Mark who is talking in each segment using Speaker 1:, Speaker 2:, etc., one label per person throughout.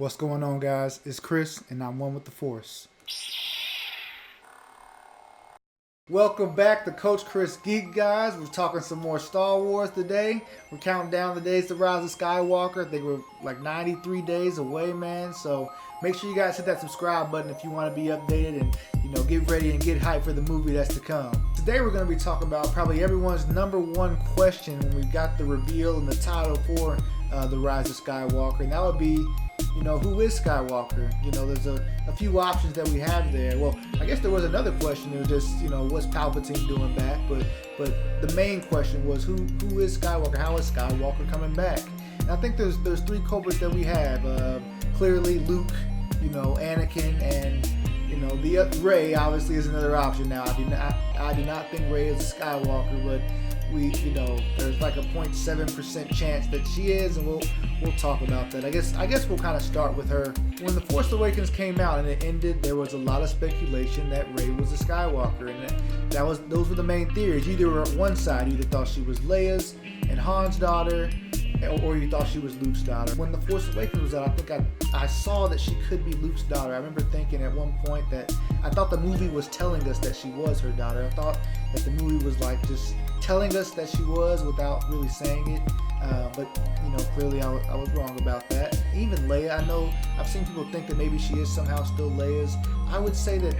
Speaker 1: What's going on, guys? It's Chris, and I'm one with the Force. Welcome back to CoachChrisGeek'd, guys. We're talking some more Star Wars today. We're counting down the days to Rise of Skywalker. I think we're like 93 days away, man. So make sure you guys hit that subscribe button if you want to be updated and, get ready and get hyped for the movie that's to come. Today we're going to be talking about probably everyone's number one question when we got the reveal and the title for the Rise of Skywalker, and that would be, who is Skywalker? There's a few options that we have there. Well, I guess there was another question. It was just, what's Palpatine doing back? But the main question was, who is Skywalker? How is Skywalker coming back? And I think there's three culprits that we have. Clearly, Luke, Anakin, and the Rey obviously is another option. Now, I do not think Rey is a Skywalker, but there's like a 0.7% chance that she is, and we'll talk about that. I guess we'll kind of start with her. When The Force Awakens came out and it ended, there was a lot of speculation that Rey was a Skywalker, and those were the main theories. You either were on one side, you either thought she was Leia's and Han's daughter, or you thought she was Luke's daughter. When The Force Awakens was out, I think I saw that she could be Luke's daughter. I remember thinking at one point that I thought the movie was telling us that she was her daughter. I thought that the movie was like just telling us that she was without really saying it. But clearly I was wrong about that. Even Leia, I know I've seen people think that maybe she is somehow still Leia's. I would say that,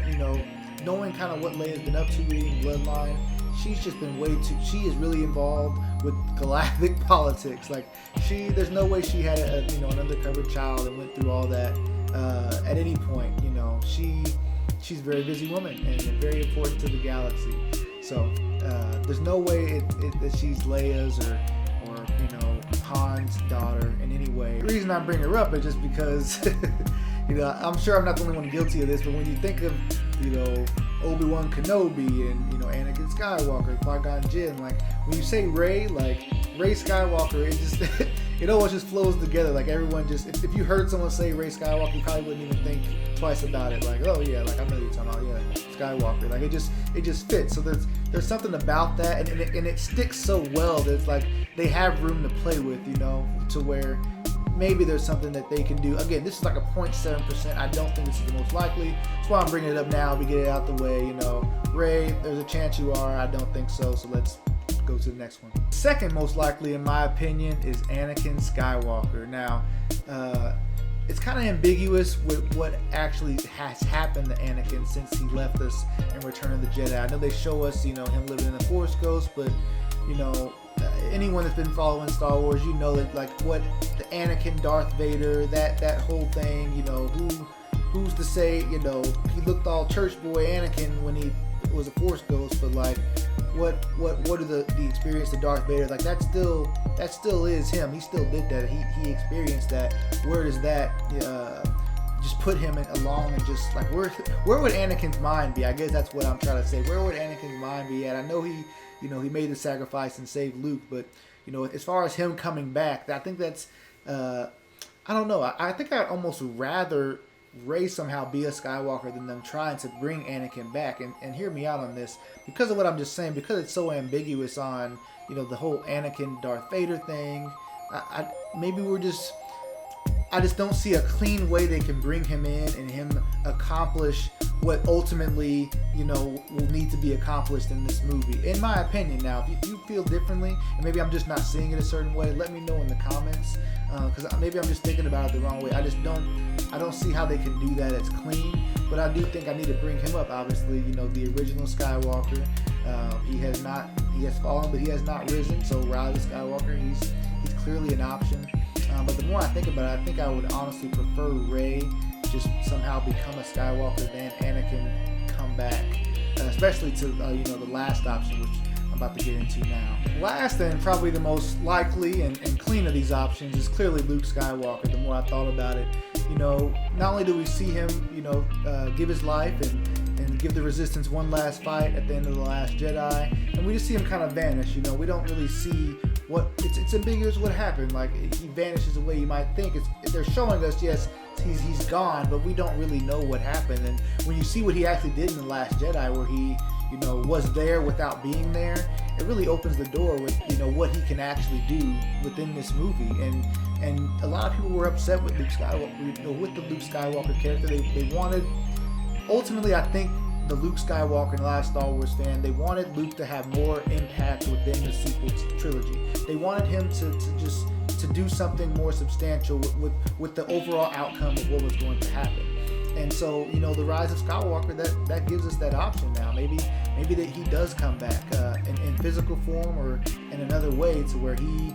Speaker 1: knowing kind of what Leia's been up to reading Bloodline, she's just been she is really involved with galactic politics. Like, there's no way she had an undercover child and went through all that at any point. She's a very busy woman and very important to the galaxy. So there's no way that she's Leia's or Han's daughter in any way. The reason I bring her up is just because I'm sure I'm not the only one guilty of this, but when you think of Obi-Wan Kenobi and Anakin Skywalker, Qui-Gon Jinn, like when you say Rey, like Rey Skywalker, it just it always just flows together. Like everyone just, if you heard someone say Rey Skywalker, you probably wouldn't even think twice about it. Like, oh yeah, like I know you're talking about, yeah, Skywalker. Like it just fits. So there's something about that, and it sticks so well that it's like they have room to play with, to where maybe there's something that they can do. Again, this is like a 0.7%. I don't think this is the most likely. That's why I'm bringing it up now. We get it out the way. Rey, there's a chance you are. I don't think so. So let's go to the next one. Second most likely, in my opinion, is Anakin Skywalker. Now, it's kind of ambiguous with what actually has happened to Anakin since he left us in Return of the Jedi. I know they show us, him living in the Force Ghost, but anyone that's been following Star Wars, that like what the Anakin Darth Vader, that whole thing, who's to say, he looked all church boy Anakin when he was a Force Ghost, but like what are the experience of Darth Vader? Like that still is him. He still did that. He experienced that. Where does that just put him along, and just like where would Anakin's mind be? I guess that's what I'm trying to say. Where would Anakin's mind be at? I know he made the sacrifice and saved Luke, but as far as him coming back, I think that's I don't know. I think I'd almost rather Rey somehow be a Skywalker than them trying to bring Anakin back. And hear me out on this, because of what I'm just saying, because it's so ambiguous on the whole Anakin Darth Vader thing. I just don't see a clean way they can bring him in and him accomplish what ultimately, will need to be accomplished in this movie. In my opinion. Now, if you feel differently, and maybe I'm just not seeing it a certain way, let me know in the comments, because maybe I'm just thinking about it the wrong way. I don't see how they can do that as clean, but I do think I need to bring him up. Obviously, the original Skywalker, he has fallen, but he has not risen. So Rise of Skywalker, he's clearly an option. But the more I think about it, I think I would honestly prefer Rey just somehow become a Skywalker than Anakin come back, especially to the last option, which I'm about to get into now. Last, and probably the most likely and clean of these options, is clearly Luke Skywalker. The more I thought about it, not only do we see him, give his life and give the Resistance one last fight at the end of The Last Jedi, and we just see him kind of vanish. We don't really see it's ambiguous what happened. Like, he vanishes away. You might think they're showing us, yes, he's gone, but we don't really know what happened. And when you see what he actually did in The Last Jedi, where he was there without being there, it really opens the door with what he can actually do within this movie. And And a lot of people were upset with Luke Skywalker, with the Luke Skywalker character. They wanted, ultimately, I think the Luke Skywalker and a lot of Star Wars fan, they wanted Luke to have more impact within the sequel trilogy. They wanted him to do something more substantial with the overall outcome of what was going to happen. And so, the Rise of Skywalker, that gives us that option now. Maybe that he does come back in physical form or in another way, to where he,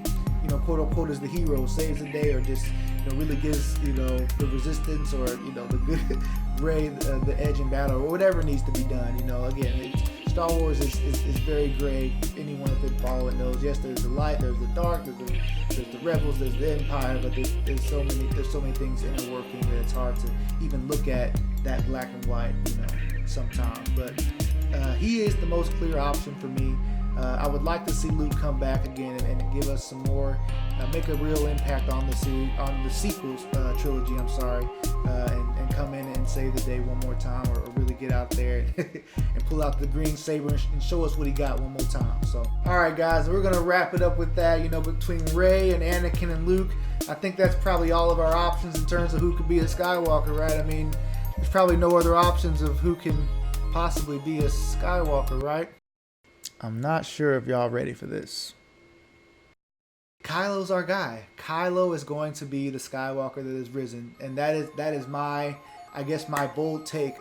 Speaker 1: quote unquote, is the hero, saves the day, or just really gives the resistance, or the good Rey the edge in battle, or whatever needs to be done. Again, Star Wars is very gray. Anyone that can follow it knows. Yes, there's the light, there's the dark, there's the rebels, there's the Empire, but there's so many things interworking that it's hard to even look at that black and white sometimes. But he is the most clear option for me. I would like to see Luke come back again and give us some more, make a real impact on the sequels trilogy. I'm sorry, and come in and save the day one more time, or really get out there and pull out the green saber and show us what he got one more time. So, all right, guys, we're gonna wrap it up with that. Between Rey and Anakin and Luke, I think that's probably all of our options in terms of who could be a Skywalker, right? I mean, there's probably no other options of who can possibly be a Skywalker, right? I'm not sure if y'all ready for this. Kylo's our guy. Kylo is going to be the Skywalker that is risen, and that is my, I guess, my bold take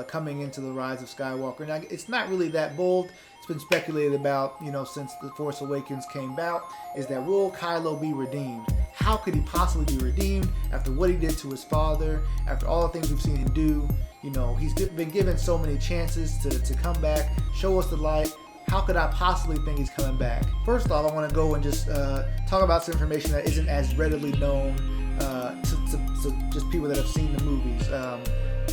Speaker 1: coming into the Rise of Skywalker. Now, it's not really that bold. It's been speculated about, since The Force Awakens came out, is that will Kylo be redeemed? How could he possibly be redeemed after what he did to his father, after all the things we've seen him do? He's been given so many chances to come back, show us the light. How could I possibly think he's coming back? First off, I want to go and just talk about some information that isn't as readily known to just people that have seen the movies.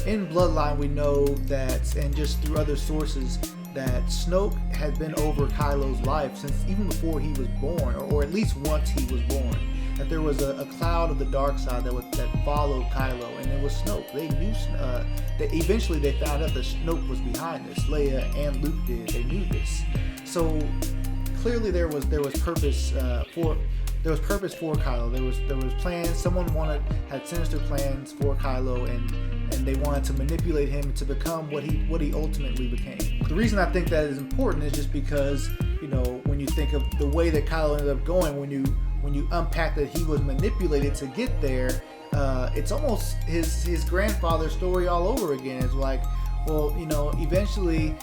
Speaker 1: In Bloodline, we know that, and just through other sources, that Snoke had been over Kylo's life since even before he was born, or at least once he was born. That there was a cloud of the dark side that followed Kylo, and it was Snoke. They knew that eventually they found out that Snoke was behind this. Leia and Luke did. They knew this. So clearly there was purpose for Kylo. There was plans. Someone had sinister plans for Kylo, and they wanted to manipulate him to become what he ultimately became. The reason I think that is important is just because when you think of the way that Kylo ended up going, when you unpack that he was manipulated to get there, it's almost his grandfather's story all over again. It's like, well, eventually,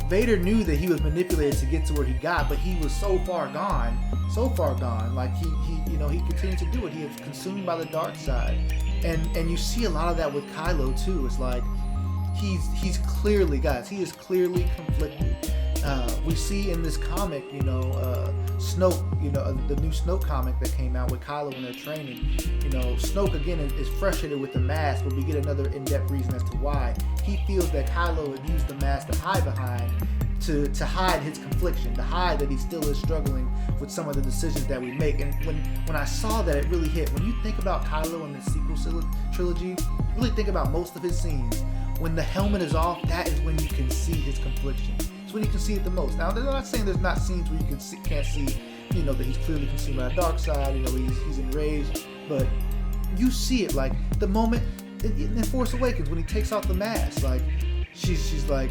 Speaker 1: Vader knew that he was manipulated to get to where he got, but he was so far gone, like he continued to do it. He was consumed by the dark side, and you see a lot of that with Kylo too. It's like he's clearly, guys, he is clearly conflicted. We see in this comic, Snoke, the new Snoke comic that came out with Kylo when they're training. Snoke again is frustrated with the mask, but we get another in-depth reason as to why. He feels that Kylo had used the mask to hide behind, to hide his confliction, to hide that he still is struggling with some of the decisions that we make. And when I saw that, it really hit. When you think about Kylo in the sequel trilogy, really think about most of his scenes. When the helmet is off, that is when you can see his confliction. It's when you can see it the most. Now, they're not saying there's not scenes where you can't see, that he's clearly consumed by the dark side. He's enraged, but you see it like the moment in Force Awakens when he takes off the mask. Like she's like,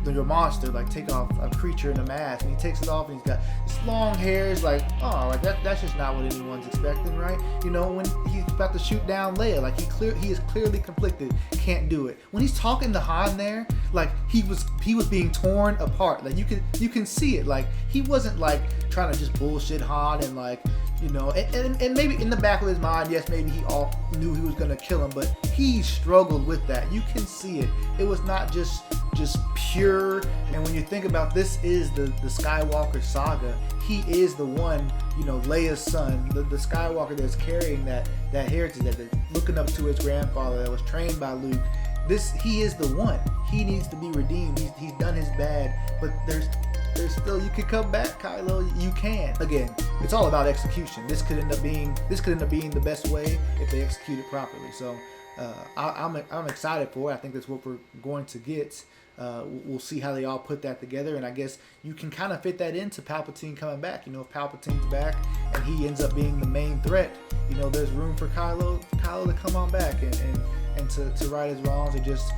Speaker 1: your monster, like take off a creature in a mask, and he takes it off, and he's got this long hair. It's like, oh, like that's just not what anyone's expecting, right? When he's about to shoot down Leia, like he is clearly conflicted, can't do it. When he's talking to Han there, like he was being torn apart. Like you can see it. Like he wasn't like trying to just bullshit Han and like, and maybe in the back of his mind, yes, maybe he all knew he was gonna kill him, but he struggled with that. You can see it. It was not just pure. And when you think about this, is the Skywalker saga. He is the one, Leia's son, the Skywalker that's carrying that heritage, that looking up to his grandfather that was trained by Luke. He is the one. He needs to be redeemed. He's done his bad, but there's still, you can come back, Kylo. You can. Again, it's all about execution. This could end up being the best way if they execute it properly. So I'm excited for it. I think that's what we're going to get. We'll see how they all put that together, and I guess you can kind of fit that into Palpatine coming back. You know, if Palpatine's back and he ends up being the main threat, you know, there's room for Kylo to come on back and to right his wrongs, and just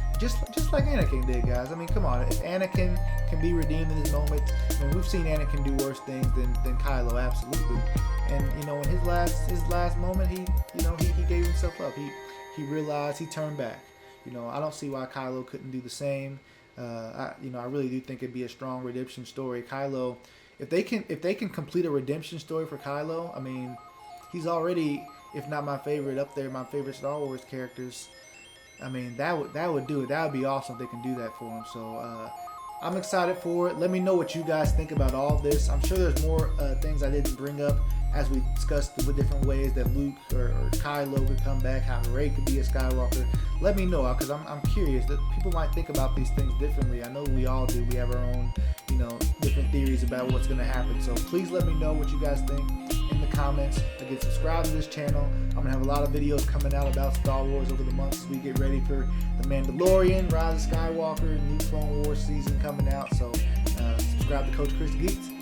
Speaker 1: like Anakin did, guys. I mean, come on, if Anakin can be redeemed in this moment, I mean, we've seen Anakin do worse things than Kylo, absolutely. And you know, in his last moment, he gave himself up. He realized, he turned back. You know, I don't see why Kylo couldn't do the same. I really do think it'd be a strong redemption story. Kylo, if they can complete a redemption story for Kylo, I mean, he's already, if not my favorite, up there, my favorite Star Wars characters. I mean, that would do it. That would be awesome if they can do that for him. So I'm excited for it. Let me know what you guys think about all this. I'm sure there's more things I didn't bring up as we discussed with different ways that Luke or Kylo could come back, how Rey could be a Skywalker. Let me know, because I'm curious. That people might think about these things differently. I know we all do. We have our own, different theories about what's going to happen. So please let me know what you guys think in the comments. Again, subscribe to this channel. I'm going to have a lot of videos coming out about Star Wars over the months as we get ready for The Mandalorian, Rise of Skywalker, new Clone Wars season coming out. So subscribe to Coach Chris Geek'd.